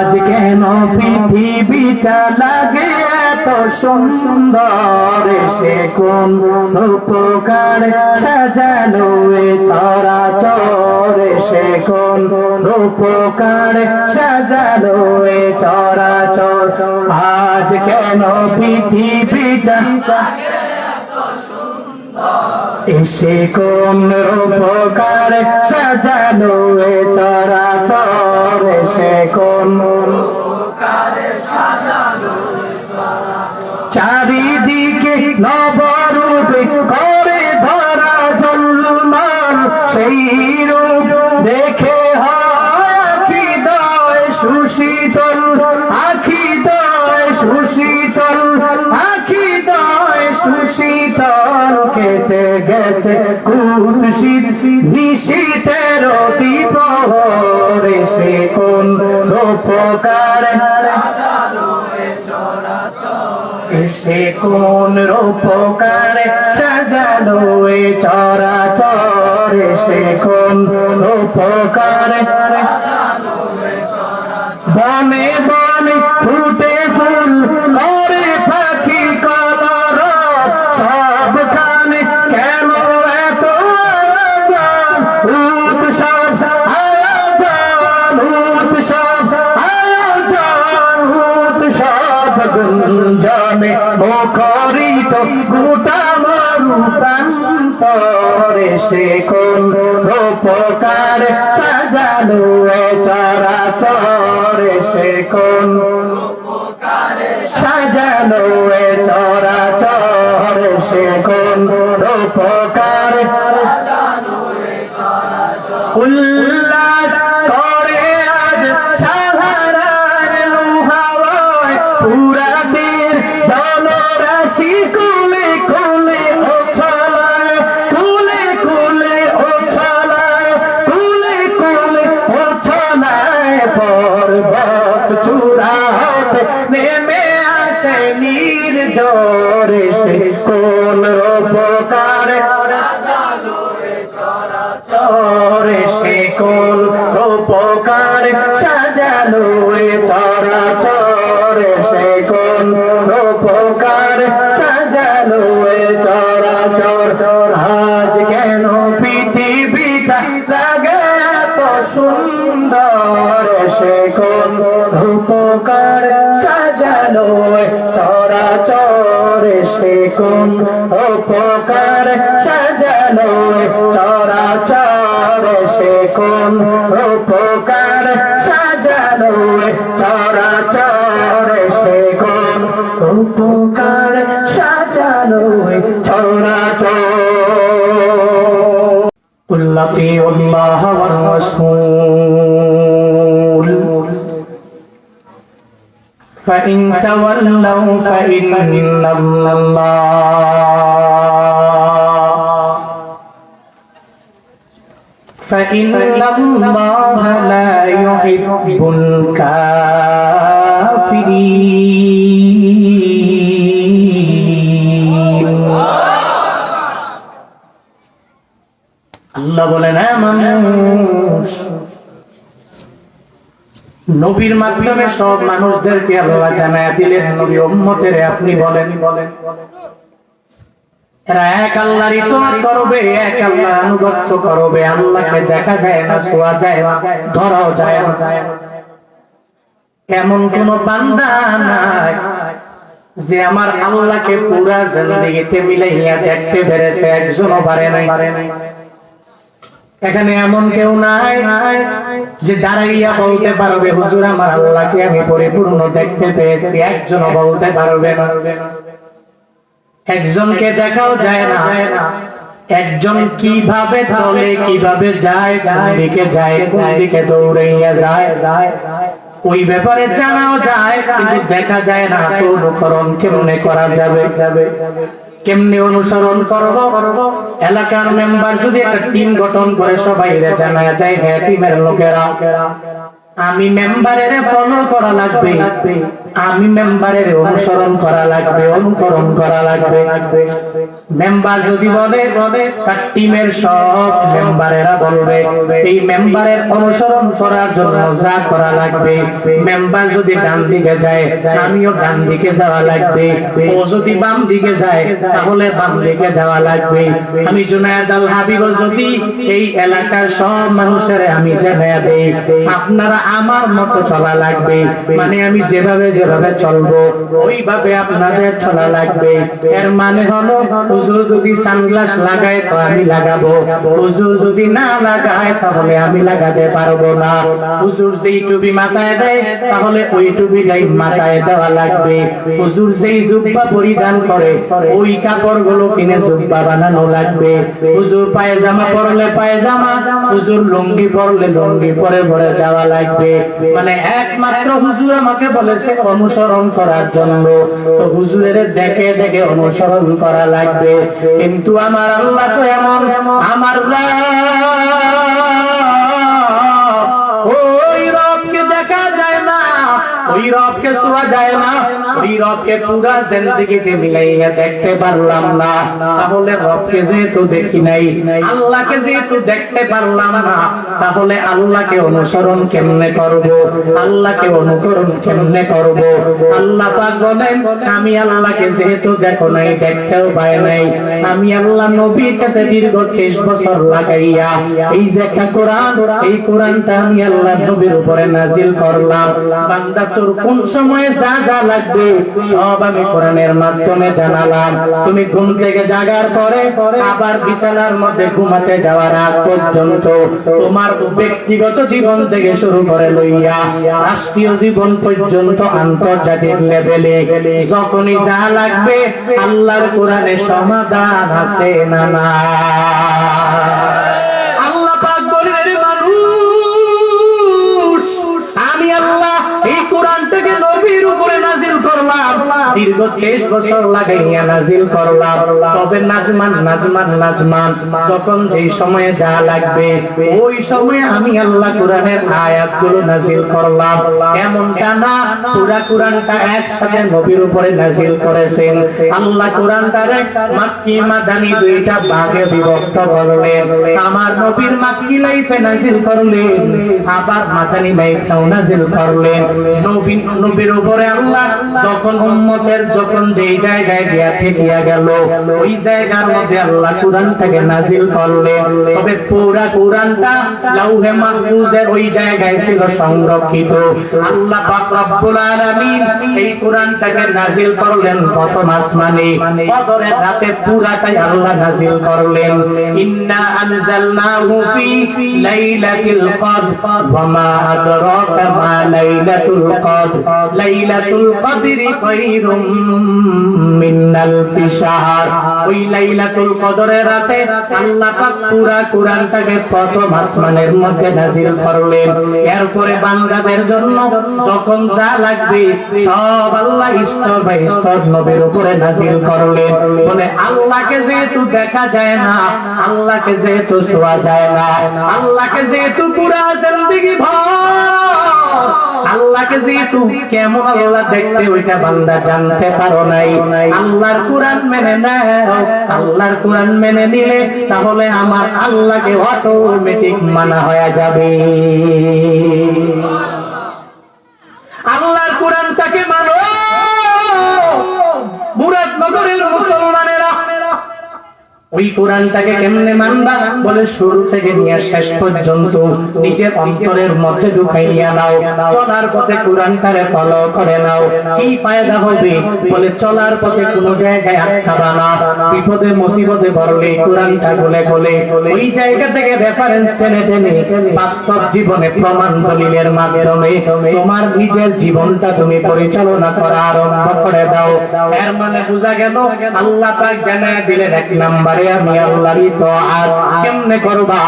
আজ কেন পৃথিবীটা লাগে এত সুন্দর, সে কোন উপকার সাজানো এ চরাচর, সে কোন উপকার সাজানো এ চরাচর। আজ কেন পৃথিবীটা এসে কোন উপকার সাজানো এ চরাচর, সে কোন চারিদিকে নবরূপে করে ধরা জন্মান, সেই রূপ দেখে আখিদয় সুশীতল, আখিদয় সুশীতল, আখিদয় সুশীতল। কেটে গেছে কুৎসিত নিশীথের দ্বীপ্রহর, সে কোন উপকার সে কোন উপকার সাজানো এ চরাচর, সে কোন উপকার। বনে বনে ফুটে ফুল করে পাখি কলরব, সবখানে কেন এত আয়োজন, উৎসব আয়োজন, উৎসব আয়োজন, উৎসব গুঞ্জনে মুখরিত গোটা মরুপ্রান্তরে, সে কোন উপকার সাজানো এ চরাচর, সে কোন সাজানো এ চরাচর, সে কোন উপকার। উল্লাস করে আজ সাহারার লোহাওয়ায় পুরাদের জলরাশি কুলে কুলে ওছলায়, কুলে কুলে ওছলায়, কুলে কুলে ওছলায়। পর্বত চূড়া হতে নেমে আসে নির্ঝরে, সে কোন উপকার চরে, সে কোন উপকার সাজানো এ চরাচর, সে কোন উপকার সাজানো এ চরাচর। আজ কেন পৃথিবীটা লাগে এত সুন্দর, সে কোন উপকার সাজানো এ চরাচর, সে কোন উপকার সাজানো এ চরাচর, সে কোন উপকার সাজানো এ চরাচর, সে কোন উপকার সাজানো এ চরাচর। কুল আতিউল্লাহ ওয়ার রাসূল ফাইন তাওয়াল্লাউ فإن الله لا يحب الكافرين। আল্লাহ বলেন, মানুষ নবীর মাধ্যমে সব মানুষদেরকে আল্লাহ জানায়া দিলেন, নবী উম্মতের আপনি বলেন এরা এক আল্লাহর ইতাআত করবে, এক আল্লাহ আনুগত্য করবে। আল্লাহকে দেখা যায় না, ছোঁয়া যায় না, ধরাও যায় না। এমন কোন বান্দা নাই যে আমার আল্লাহকে পুরা জিন্দেগিতে মিলাইয়া দেখতে পেরেছে, একজনও পারে নাই। এখানে এমন কেউ নাই যে দাঁড়াইয়া বলতে পারবে হুজুর আমার আল্লাহকে আমি পরিপূর্ণ দেখতে পেয়েছি, একজনও বলতে পারবে না। একজনকে দেখাও যায় না। একজন কিভাবে চলে, কিভাবে যায়, কোন দিকে যায়, কোন দিকে দৌড়াইয়া যায়, ওই ব্যাপারে জানাও যায়, কিন্তু দেখা যায় না। তো অনুসরণ কেমনে করা যাবে, কেমনে অনুসরণ করব? এলাকার মেম্বার যদি একটা টিম গঠন করে সবাই জানায় দেয়, হ্যাঁ টিমের লোকেরা আমি মেম্বারের ফলো করা লাগবে, আমি মেম্বারের অনুসরণ করা লাগবে, অনুকরণ করা লাগবে। মেম্বার যদি বলে তার টিমের সব মেম্বারেরা বলবে এই মেম্বারের অনুসরণ করার জন্য যা করা লাগবে। মেম্বার যদি ডান দিকে যায় আমিও ডান দিকে যাওয়া লাগবে, ও যদি বাম দিকে যায় তাহলে বাম দিকে যাওয়া লাগবে। আমি জুনায়েদ আল হাবিব যদি এই এলাকার সব মানুষের আমি জানাইয়া দেই আপনারা আমার মতো চলা লাগবে, মানে আমি যেভাবে চলবো ওইভাবে আপনাদের চলা লাগবে। এর মানে হলো হুজুর যদি সানগ্লাস লাগায় তো আমি লাগাবো, হুজুর যদি না লাগায় তাহলে আমি লাগাতে পারবো না। হুজুর যেই টুপি মাথায় দেয় তাহলে ওই টুপিটাই মাথায় দেওয়া লাগবে। হুজুর যেই জুব্বা পরিধান করে ওই কাপড়গুলো কিনে জুব্বা বানানো লাগবে। হুজুর পায়জামা পরলে পায়জামা, হুজুর লুঙ্গি পরলে লুঙ্গি পরে পরে যাওয়া লাগবে। মানে একমাত্র হুজুর আমাকে বলেছে অনুসরণ করার জন্য, তো হুজুরের দেখে দেখে অনুসরণ করা লাগবে। কিন্তু আমার আল্লাহ তো এমন, আমার ওই রবকে দেখা যায় না, ওই রবকে ছোঁয়া যায় না, ওই রবকে পুরা জিন্দেগিতে মিলাইয়া দেখতে পারলাম না। তাহলে রবকে যেহেতু দেখি নাই, আল্লাহকে যেহেতু দেখতে পারলাম না, তাহলে আল্লাহকে অনুসরণ কেমনে করব, আল্লাহকে অনুকরণ কেমনে করব? আল্লাহ পাক বলেন আমি আল্লাহকে যেহেতু দেখো নাই, দেখতেও পাই নাই, আমি আল্লাহ নবীর কাছে দীর্ঘ 23 বছর লাগাইয়া এই যে একটা কোরআন, এই কোরআনটা আমি আল্লাহ নবীর উপরে নাজিল করলাম। বান্দা তোর কোন সময়ে যা যা লাগবে সব আমি কোরআনের মাধ্যমে জানালাম। তুমি ঘুম থেকে জাগার পরে আবার বিছানার মধ্যে ঘুমাতে যাওয়ার আগ পর্যন্ত তোমার ব্যক্তিগত জীবন থেকে শুরু করে লইয়া রাষ্ট্রীয় জীবন পর্যন্ত আন্তর্জাতিক লেভেলে যখনই যা লাগবে আল্লাহর কোরআনে সমাধান আছে না না? আল্লাহ পাক বলেন মানুষ আমি আল্লাহ এই কোরআনটাকে নবীর উপরে নাজিল করলাম, দীর্ঘ 23 বছর লাগাইয়া নাজিল করলাম। তবে নাজমান যখন যেই সময়ে যা লাগবে ওই সময়ে আমি আল্লাহ কোরআনের আয়াতগুলো নাজিল করলাম। এমনটা না পুরা কোরআনটা একসাথে নবীর উপরে নাজিল করেছেন। আল্লাহ কোরআনটারে মাক্কি মাদানী দুইটা ভাগে বিভক্ত করলেন। আমার নবীর মাক্কি লাইফে নাজিল করলেন, আবার মাদানী লাইফেও নাজিল করলেন। নবীর উপরে আল্লাহ যখন উম্মতের যখন যেই জায়গায় গিয়া ঠেকিয়া গেল ওই জায়গার মধ্যে আল্লাহ কোরআনটাকে নাজিল করলেন। তবে পুরা কোরআনটা লাউহে মাহফুজের ওই জায়গায় ছিল সংরক্ষিত। আল্লাহ পাক রব্বুল আলামিন এই কোরআনটাকে নাজিল করলেন প্রথম আসমানে, কদরের রাতে পুরাটাই আল্লাহ নাজিল করলেন। ইন্না আনজালনাহু ফি লাইলাতিল কদর ওয়া মা আদরাকা মা লাইলাতুল কদর লাইলাতুল কদরি খায়রুম মিন আলফি শাহর। ওই লাইলাতুল কদরের রাতে আল্লাহ পাক পুরা কোরআনটাকে প্রথম আসমানের মধ্যে নাজিল করলেন। এরপরে বান্দাদের জন্য যখন যা লাগবে সব আল্লাহ স্তর বাই স্তর নবীর উপরে নাজিল করলেন। বলে আল্লাহকে যেহেতু দেখা যায় না, আল্লাহকে যেহেতু ছোঁয়া যায় না, আল্লাহকে যেহেতু পুরা জিন্দেগি ভর, আল্লাহকে যেহেতু কেমন আল্লাহ দেখতে ওইটা বান্দা জানতে পারো নাই, আল্লাহর কোরআন মেনে নাও। আল্লাহর কোরআন মেনে নিলে তাহলে আমার আল্লাহকে অটোমেটিক মানা হয়ে যাবে। আল্লাহর কোরআনটাকে মানো। মুরাদনগরের মুসলমানেরা ওই কোরআনটাকে কেমনে মানবা? বলে শুরু থেকে নিয়ে শেষ পর্যন্ত নিজের অন্তরের মধ্যে ঢুকাইয়া নাও। চলার পথে কোরআনটারে ফলো করে নাও। কি ফায়দা হবে? বলে চলার পথে কোনো জায়গায় আটকাবা না। বিপদে মুসিবতে পড়লে কোরআনটা গলে গলে ওই জায়গা থেকে রেফারেন্স টেনে টেনে বাস্তব জীবনে প্রমাণ দলিলের মাধ্যমে তোমার নিজের জীবনটা তুমি পরিচালনা করা আরম্ভ করে দাও। এর মানে বোঝা গেল আল্লাহ পাক জানায় দিলেন এক নাম্বার পারে আমি আল্লাহর ইতাআত কেমনে করবা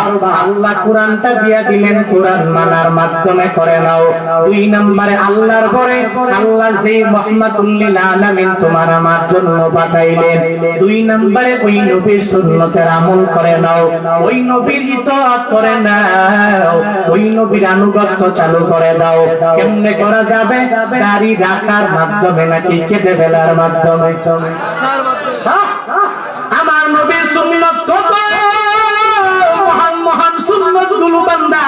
আল্লাহ কোরআনটা দিয়া দিলেন কোরআন মানার মাধ্যমে করে নাও 2 নম্বরে আল্লাহর পরে আল্লাহ যে মুহাম্মাদুল লিল আলামিন তোমার আমার জন্য পাঠাইলেন 2 নম্বরে ওই নবীর সুন্নতের আমল করে নাও ওই নবীর ইতাআত করে নাও ওই নবীর আনুগত্য চালু করে দাও কেমনে করা যাবে দাড়ি রাখার মাধ্যমে নাকি কেটে ফেলার মাধ্যমে আমার নবীর সুন্নাত কত মহান মহান সুন্নাত গুলো বান্দা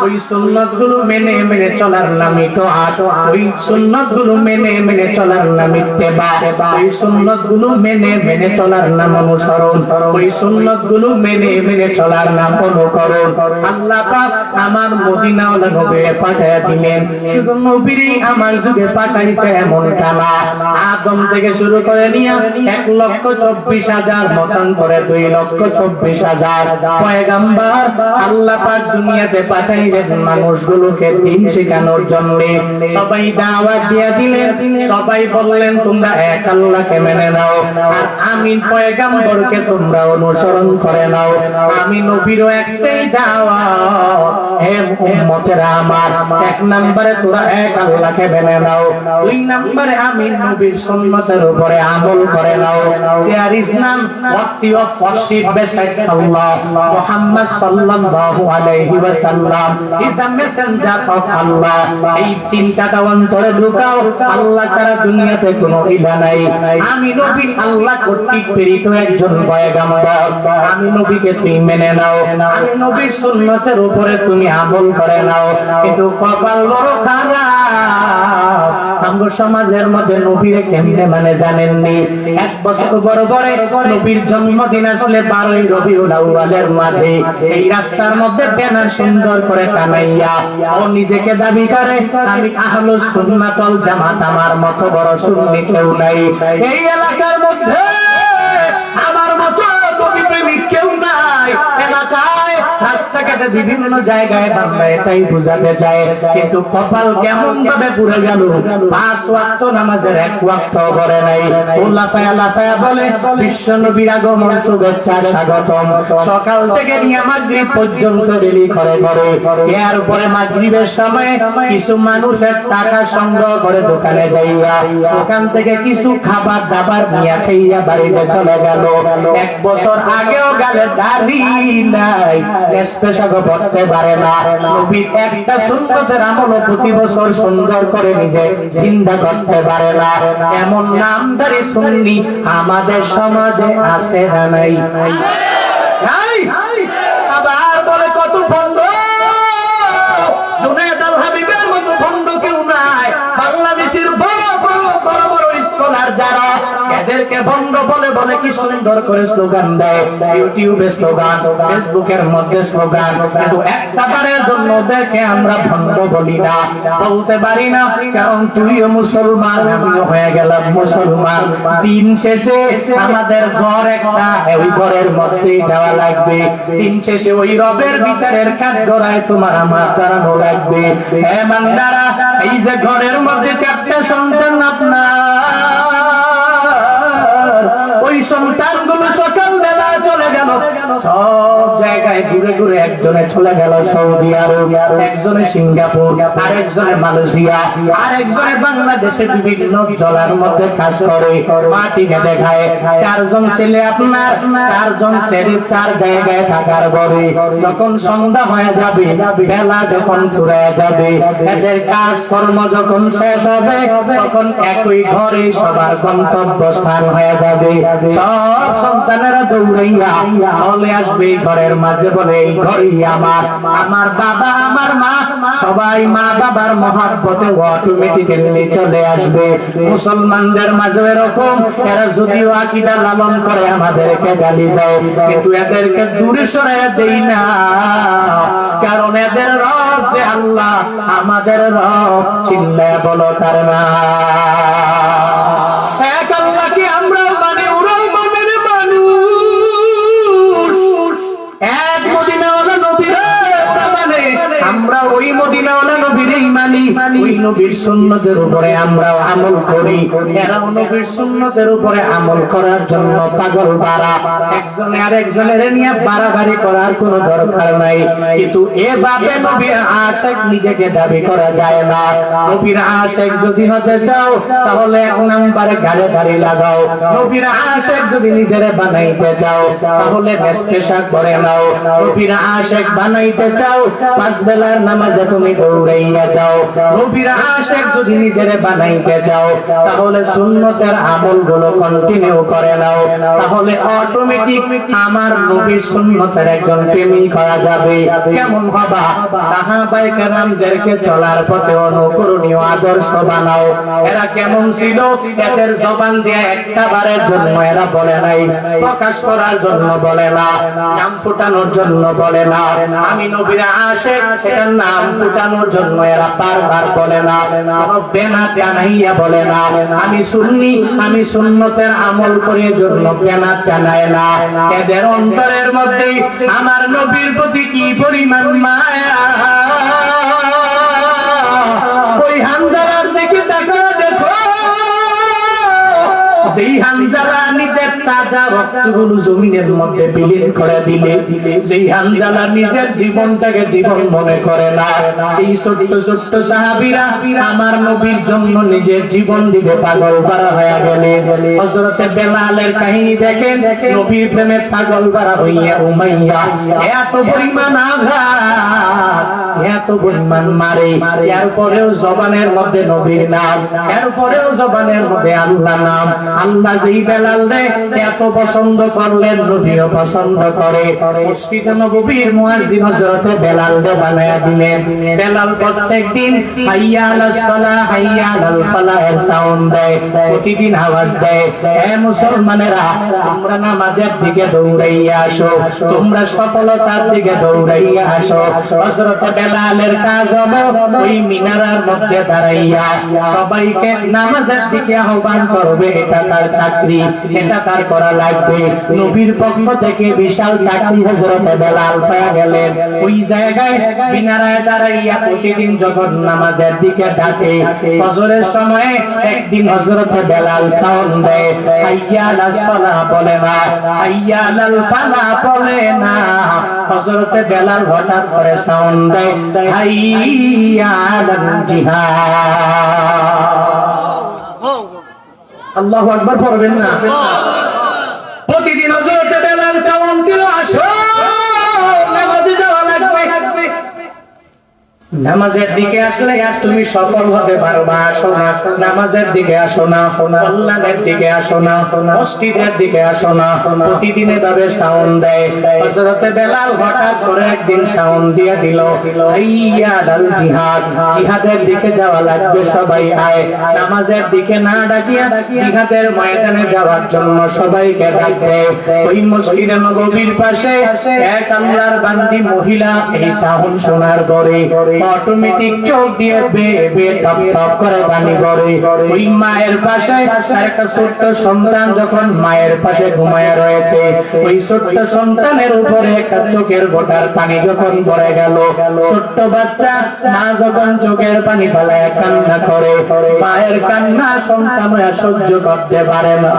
ওই সুন্নাত গুলো মেনে মেনে চলার নাম ইতাআত ওই সুন্নাত গুলো মেনে মেনে চলার নাম ইত্তেবা ওই সুন্নাত গুলো মেনে মেনে চলার নাম অনুসরণ ওই সুন্নাত গুলো মেনে মেনে চলার নাম অনুকরণ আল্লাহ পাক আমার মদিনাওয়ালা নবীকে পাঠিয়ে দিলেন শুধু নবীরই আমার যুগে পাঠাইছে এমনটা না আদম থেকে শুরু করে নিয়ে 1,24,000 মতান্তরে 2,24,000 পয়গম্বর আল্লাহ পাক দুনিয়াতে পাঠাই মানুষগুলোকে দিন শেখানোর জন্য সবাই দাওয়াত দিয়ে দিলেন সবাই বললেন তোমরা এক আল্লাহকে মেনে নাও আর আমি পয়গম্বরকে তোমরা অনুসরণ করে নাও আমি নবীরও একটাই দাওয়াত হে উম্মতেরা আমার 1 নম্বরে তোরা এক আল্লাহকে মেনে নাও 2 নম্বরে আমি নবীর সুন্নতের উপরে আমল করে নাও there is none worthy of worship besides Allah Muhammad sallallahu alaihi wasallam is the messenger of Allah এই চিন্তাটা অন্তরে ঢুকাও আল্লাহ ছাড়া দুনিয়াতে কোনো ইলাহ নাই আমি নবী আল্লাহ কর্তৃক প্রেরিত একজন পয়গম্বর আমি নবীকে তুমি মেনে নাও আমি নবীর সুন্নতের উপরে তুমি আমল করে নাও কিন্তু কপাল বড় খারাপ আমগো সমাজের মধ্যে নবীরে কেমনে মানে জানেননি 1 বছর বড় বড় নবীর জন্মদিন আসলে 12ই রবিউল আউয়ালের মাঝে এই রাস্তার মধ্যে ব্যানার সুন্দর করে টানাইয়া ও নিজেকে দাবি করে আমি আহলুস সুন্নাত ওয়াল জামাত আমার মতো বড় সুন্নি কেউ নাই এই এলাকার মধ্যে আমার মতো নবী প্রেমিক কেউ নাই এলাকায় রাস্তাঘাটে বিভিন্ন জায়গায় বাংলা এটাই বোঝাতে চায় কিন্তু কপাল কেমন ভাবে পুড়ে গেল 5 ওয়াক্ত নামাজের 1 ওয়াক্ত করে নাই লাফায়া বলে বিশ্ব নবীর আগমন শুভেচ্ছা স্বাগতম সকাল থেকে নিয়ে মাগরিব পর্যন্ত রেলি করে এর উপরে মাগরিবের সময় কিছু মানুষের টাকা সংগ্রহ করে দোকানে যাইয়া ওখান থেকে কিছু খাবার দাবার নিয়ে খাইয়া বাড়িতে চলে গেল 1 বছর আগেও গেলে দাড়ি নাই পেশাগো পড়তে পারে না নবীর একটা সুন্নতের আমল প্রতি বছর সুন্দর করে নিজে চিন্তা করতে পারে না এমন নামধারী সুন্নি আমাদের সমাজে আছে না নাই আবার বলে কত ভণ্ড জুনায়েদ আল হাবিবের মতো ভণ্ড কেউ নাই বাংলাদেশের বড় বড় স্কলার যারা এদেরকে ভণ্ড বলে বলে কি সুন্দর করে স্লোগান দেয় ইউটিউবে স্লোগান ফেসবুকের মধ্যে স্লোগান কিন্তু একটা বারের জন্য ওদেরকে আমরা ভণ্ড বলি না বলতে পারি না কারণ তুইও মুসলমান আমিও হয়ে গেলাম মুসলমান দিন শেষে আমাদের ঘর একটা ওই ঘরের মধ্যে যাওয়া লাগবে দিন শেষে ওই রবের বিচারের কাঠগড়ায় তোমার আমার দাঁড়ানো লাগবে হে বান্দারা এই যে ঘরের মধ্যে 4টা সন্তান আপনার ওই সন্তানগুলো সকালবেলা চলে গেল সব জায়গায় ঘুরে ঘুরে একজনে চলে গেল সৌদি আরব একজনে সিঙ্গাপুর আরেকজনে মালয়েশিয়া আরেকজনে বাংলাদেশে বিভিন্ন জলার মধ্যে কাজ করে মাটি খেতে খায় 4 জন ছেলে আপনার 4 জন ছেলে 4 জায়গায় থাকার পরে যখন সন্ধ্যা হয়ে যাবে বেলা যখন ফুরিয়ে যাবে এদের কাজ কর্ম যখন শেষ হবে তখন একই ঘরে সবার গন্তব্যস্থান হয়ে যাবে সব সন্তানেরা দৌড়াইয়া চলে আসবে ঘরের মাঝে বলে এই ঘরই আমার বাবা আমার মা সবাই মা বাবার মহব্বতে অটোমেটিক্যালি চলে আসবে মুসলমানদের মাঝে এরকম এরা যদিও আকীদা লালন করে আমাদেরকে গালি দেয় কিন্তু এদেরকে দূরে সরিয়ে দেই না কারণ এদের রব যে আল্লাহ আমাদের রব চিল্লায় বলো তার না এক আল্লাহকে আমরা মানে ওরাও মানে মানুষ এক মদিনাওয়ালা নবীর মানে আমরা ওই মদিনাওয়ালা নবীরই মানি ওই নবীর সুন্নতের উপরে আমরাও আমল করি, এরাও নবীর সুন্নতের উপরে আমল করার জন্য পাগল বাড়া। একজনে আর একজনের নিয়ে বাড়াবাড়ি করার কোনো দরকার নাই, কিন্তু এভাবে নবীর আশিক নিজেকে দাবি করা যায় না। নবীর আশিক যদি হতে চাও তাহলে এক নম্বরে গালে দাড়ি লাগাও। নবীর আশিক যদি নিজেরে বানাইতে চাও তাহলে পেশাক করে নাও। নবীর আশিক বানাইতে চাও পাঁচ বেলার নামাজে তুমি দৌড়াইয়া যাও। নবীর আশিক যদি নিজেরে বানাইতে চাও তাহলে সুন্নতের আমলগুলো কন্টিনিউ করে নাও, তাহলে অটোমেটিক আমার নবীর সুন্নতের একজন প্রেমী করা যাবে। কেমন হবা? সাহাবায়ে কেরামদেরকে চলার পথে অনুকরণীয় আদর্শ বানাও। এরা কেমন ছিল? এদের জবান দিয়ে একটা বারের জন্য এরা বলে নাই, প্রকাশ করার জন্য বলে না, নাম ফুটানোর জন্য বলে না আমি নবীর আশিক, এটার নাম ফুটানোর জন্য এরা বারবার বলে না, বেনা টানাইয়া বলে না আমি সুন্নি, আমি সুন্নতের আমল করি জন্য বেনা টানায় না। এদের অন্তরের মধ্যে আমার নবীর প্রতি কি পরিমাণ মায়া। ওই হামজালার দিকে তাকাও, দেখো যেই হামজালা নিজের তাজা রক্তগুলো জমিনের মধ্যে বিলীন করে দিলে, যেই হামজালা নিজের জীবনটাকে জীবন মনে করে না, এই ছোট্ট ছোট্ট সাহাবীরা আমার নবীর জন্য নিজের জীবন দিতে পাগল পারা হয়ে গেলেন। হযরতে বেলালের কাহিনী দেখেন, নবীর প্রেমে পাগল পারা হইয়া উমাইয়া এত পরিমাণ আঘাত, এত পরিমাণ মারে, এরপরেও জবানের মধ্যে নবীর নাম, এরপরেও জবানের মধ্যে আল্লাহ নাম। আল্লাহ যেই বেলাল রে এত পছন্দ করলেন, নবীও পছন্দ করে। মসজিদ নববীর মুয়াজ্জিন হযরত বেলাল রে বানায়া দিলেন। বেলাল প্রত্যেকদিন হাইয়া আলাস সালাহ, হাইয়া আলাল ফালাহের সাউন্ড দেয়, প্রতিদিন আওয়াজ দেয়, হে মুসলমানেরা তোমরা নামাজের দিকে দৌড়াইয়া আসো, তোমরা সফলতার দিকে দৌড়াইয়া আসো। হযরত বেলালের কাজ হলো ওই মিনারার মধ্যে দাঁড়াইয়া সবাইকে নামাজের দিকে আহ্বান করবে, এটা তার চাকরি, এটা তার করা লাগবে। নবীর পক্ষ থেকে বিশাল চাকরি হযরত বেলাল পেয়ে গেলেন। ওই জায়গায় মিনারায় দাঁড়াইয়া প্রতিদিন যখন নামাজের দিকে ডাকে, ফজরের সময়ে একদিন হযরত বেলাল সাউন্ড দেয়, হাইয়া আলাস সালাহ বলে না, হাইয়া আলাল ফালাহ বলে না। হযরত বেলাল হঠাৎ করে সাউন্ড দেয়, হাইয়া আলাল জিহাদ। আল্লাহু আকবার পড়বেন না? প্রতিদিন হযরত বেলাল সাউন্ড দিল, আসো নামাজে যাওয়া লাগবে। নামাজের দিকে আসলে তুমি সফল হতে পারবা, আসো না নামাজের দিকে, আসো না কল্যাণের দিকে, আসো না মসজিদের দিকে, আসো না। প্রতিদিন এভাবে সাউন্ড দেয়। হযরত বেলাল হঠাৎ করে একদিন সাউন্ড দিয়ে দিল, হাইয়া আলাল জিহাদ, জিহাদের দিকে যাওয়া লাগবে, সবাই আয়। নামাজের দিকে না ডাকিয়া জিহাদের ময়দানে যাওয়ার জন্য সবাইকে ডাকবে। ওই মসজিদে নববীর পাশে এক আল্লাহর বান্দি মহিলা এই সাউন্ড শোনার পরে অটোমেটিক চোখ দিয়ে বেয়ে বেয়ে টপ টপ করে পানি পড়ে। ওই মায়ের পাশে তার একটা ছোট্ট সন্তান যখন মায়ের পাশে ঘুমায়া রয়েছে, ওই ছোট্ট সন্তানের উপরে একটা চোখের গোটার পানি যখন পড়ে গেল, ছোট্ট বাচ্চা মা যখন চোখের পানি ফেলায় কান্না করে, মায়ের কান্না সন্তান সহ্য করতে পারে না,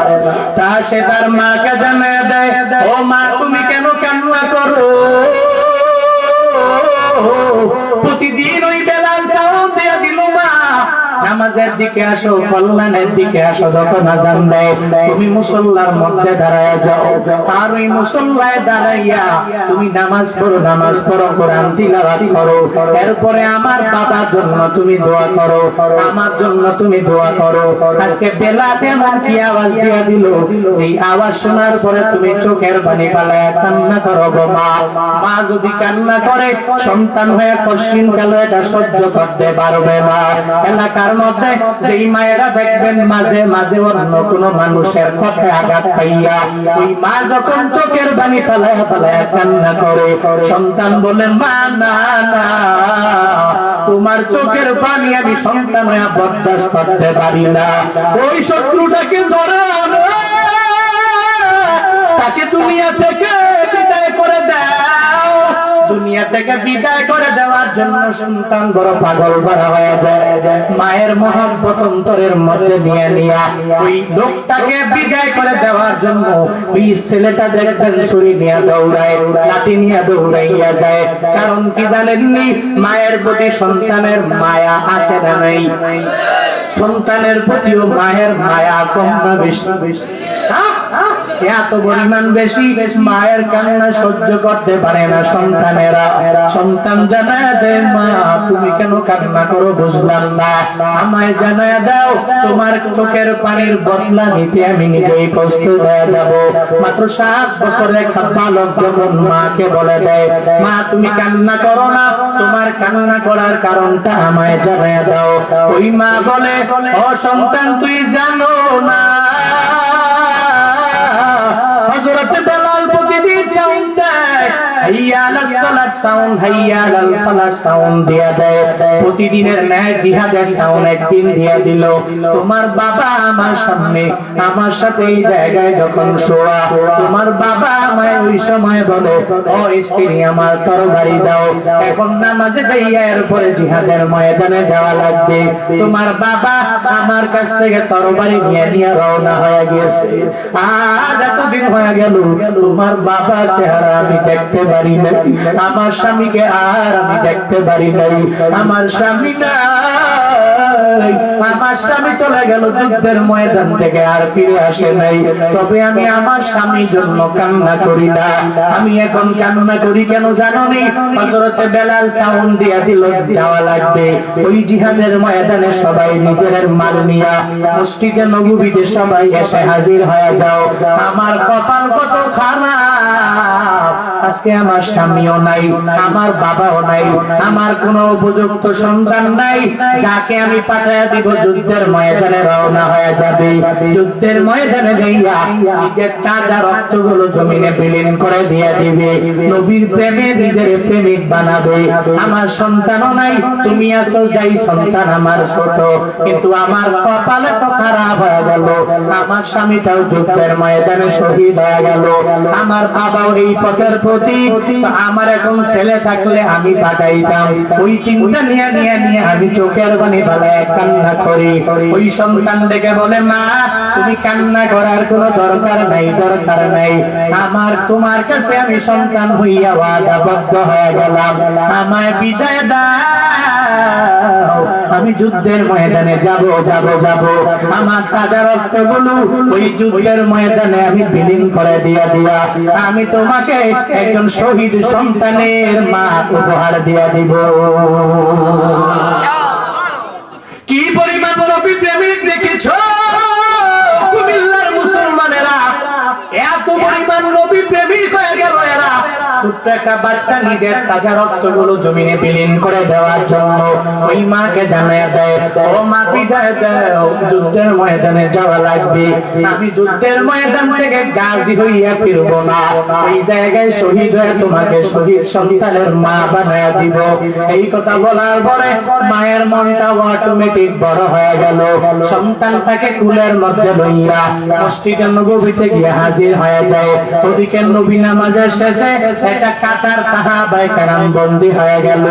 তা সে তার মাকে জানিয়ে দেয়, ও মা তুমি কেন কান্না করো? প্রতিদিন ওই বেলাল সাউন্ড দিয়ে দিল, মা নামাজের দিকে আসো, কল্যাণের দিকে আসো। যখন আযান দেয় তুমি মুসল্লার মধ্যে দাঁড়ায় যাও, আর ওই মুসল্লায় দাঁড়াইয়া তুমি নামাজ পড়ো, নামাজ পড়ো, কোরআন তিলাওয়াত করো। এরপরে আমার বাবার জন্য তুমি দোয়া করো, আমার জন্য তুমি দোয়া করো। আজকে বেলাল এমন কি আওয়াজ দিয়ে দিল, সেই আওয়াজ শোনার পরে তুমি চোখের পানি ফেলায় কান্না করো গো মা। মা যদি কান্না করে সন্তান হয়ে কঠিন কালে এটা সহ্য করতে পারবে না। এলাকার মধ্যে যেই মায়েরা দেখবেন মাঝে মাঝে অন্য কোনো মানুষের কথায় আঘাত পাইয়া ওই মা যখন চোখের পানি ফেলায় ফেলায় কান্না করে, সন্তান বলে, মা না না, তোমার চোখের পানি আমি সন্তান হয়ে বরদাস্ত করতে পারি না। ওই শত্রুটাকে ধরে আনো, তাকে দুনিয়া থেকে বিদায় করে দাও। দুনিয়া দুনিয়া থেকে বিদায় করে দেওয়ার জন্য সন্তান বড় পাগল ভরা হয়ে যায়। মায়ের মহব্বত অন্তরের মধ্যে নিয়ে ওই লোকটাকে বিদায় করে দেওয়ার জন্য ওই ছেলেটা দেখবেন ছুরি নিয়ে দৌড়ায়, লাঠি নিয়ে দৌড়াইয়া যায়। কারণ কি জানেননি? মায়ের প্রতি সন্তানের মায়া আছে না নাই? সন্তানের প্রতিও মায়ের মায়া কম না বেশি? এত পরিমাণ বেশি, মায়ের কান্না সহ্য করতে পারে না সন্তানেরা। সন্তান জানায় দেয়, মা তুমি কেন কান্না করো বুঝলাম না, আমায় জানায় দাও, তোমার চোখের পানির বদলা নিতে আমি নিজেই প্রস্তুত হয়ে যাব। মাত্র 7 বছরের একটা বালক যখন মাকে বলে দেয়, মা তুমি কান্না করো না, তোমার কান্না করার কারণটা আমায় জানায় দাও। ওই মা বলে, ও সন্তান তুই জানো না, হযরত বেলাল প্রতিদিন সাউন্ড দেয়, হাইয়া আলাস সালাত সাউন্ড, হাইয়া আলাল ফালাহ সাউন্ড দিয়া দেয়। প্রতিদিনের ন্যায় জিহাদের সাউন্ড একদিন দিয়া দিল। তোমার বাবা আমার সামনে আমার সাথে এই জায়গায় যখন শোয়া, তোমার বাবা আমায় ওই সময় বলে, ও স্ত্রী আমার তরবারি দাও, এখন নামাজে যাইয়া এরপরে জিহাদের ময়দানে যাওয়া লাগবে। তোমার বাবা আমার কাছ থেকে তরবারি নিয়ে নিয়ে রওনা হয়ে গিয়েছে। আজ এতদিন হয়ে গেল, তোমার বাবার চেহারা আমি দেখতে পারি নাই, আমার স্বামীকে আর আমি দেখতে পারি নাই। আমার স্বামী নাই, আমার স্বামী চলে গেল যুদ্ধের ময়দান থেকে, আর ফিরে আসে নাই। তবে আমি আমার স্বামীর জন্য কান্না করি না। আমি এখন কান্না করি কেন জানো নি? হযরতে বেলাল সাউন্ড দিয়া দিল, যাওয়া লাগবে ওই জিহাদের ময়দানে। সবাই নিজের মাল নিয়া মসজিদে নববীতে সবাই এসে হাজির হয়ে যাও। আমার কপাল কত খারাপ, আজকে আমার স্বামীও নাই, আমার বাবাও নাই, আমার কোনো উপযুক্ত সন্তান নাই, যাকে আমি পাঠাইয়া দিব যুদ্ধের ময়দানে রওনা হয়ে যাবে। যুদ্ধের ময়দানে যাইয়া নিজের তাজা রক্তগুলো জমিনে বিলীন করে দিয়ে দিবে, নবীর প্রেমে নিজের প্রেমিক বানাবে। আমার সন্তানও নাই, তুমি আছো যাই সন্তান আমার ছোট, কিন্তু আমার কপালে তো খারাপ হয়ে গেল, আমার স্বামীটাও যুদ্ধের ময়দানে শহীদ হয়ে গেল, আমার বাবাও এই পথের প্রতি। আমার এখন ছেলে থাকলে আমি পাঠাইতাম। ওই চিন্তা নিয়ে নিয়ে নিয়ে আমি চোখের পানি ফেলায় কান্না করি। ওই সন্তান ডেকে বলে, মা তুমি কান্না করার কোনো দরকার নাই, দরকার নাই, আমার তোমার কাছে আমি সন্তান হইয়া ওয়াদাবদ্ধ হয়ে গেলাম, আমায় বিদায় দাও, আমি যুদ্ধের ময়দানে যাব যাব যাব। আমার তাজা রক্তগুলো ওই যুদ্ধের ময়দানে আমি বিলীন করে দিয়া দিয়া আমি তোমাকে একজন শহীদ সন্তানের মা উপহার দিয়া দিব। কি পরিমাণ নবী প্রেমিক দেখেছ কুমিল্লার মুসলমানেরা, এত পরিমাণ নবী প্রেমিক হয়ে গেল এরা। ছোট্ট একটা বাচ্চা নিজের তাজা রক্তগুলো জমিনে বিলীন করে দেওয়ার জন্য ওই মাকে জানায় দেয়, ও মা বিদায় দাও, যুদ্ধের ময়দানে যাওয়া লাগবে, আমি যুদ্ধের ময়দান থেকে গাজী হইয়া ফিরবো না, এই জায়গায় শহীদ হয়ে তোমাকে শহীদ সন্তানের মা বানায় দিব। এই কথা বলার পরে মায়ের মনটা অটোমেটিক বড় হয়ে গেল। সন্তানটাকে কুলের মধ্যে লইয়া মসজিদে নববীতে গিয়ে হাজির হয়ে যায়। ওদিকে নবী নামাজের শেষে একটা কাতার সাহাবায়ে কেরাম বন্দী হয়ে গেল।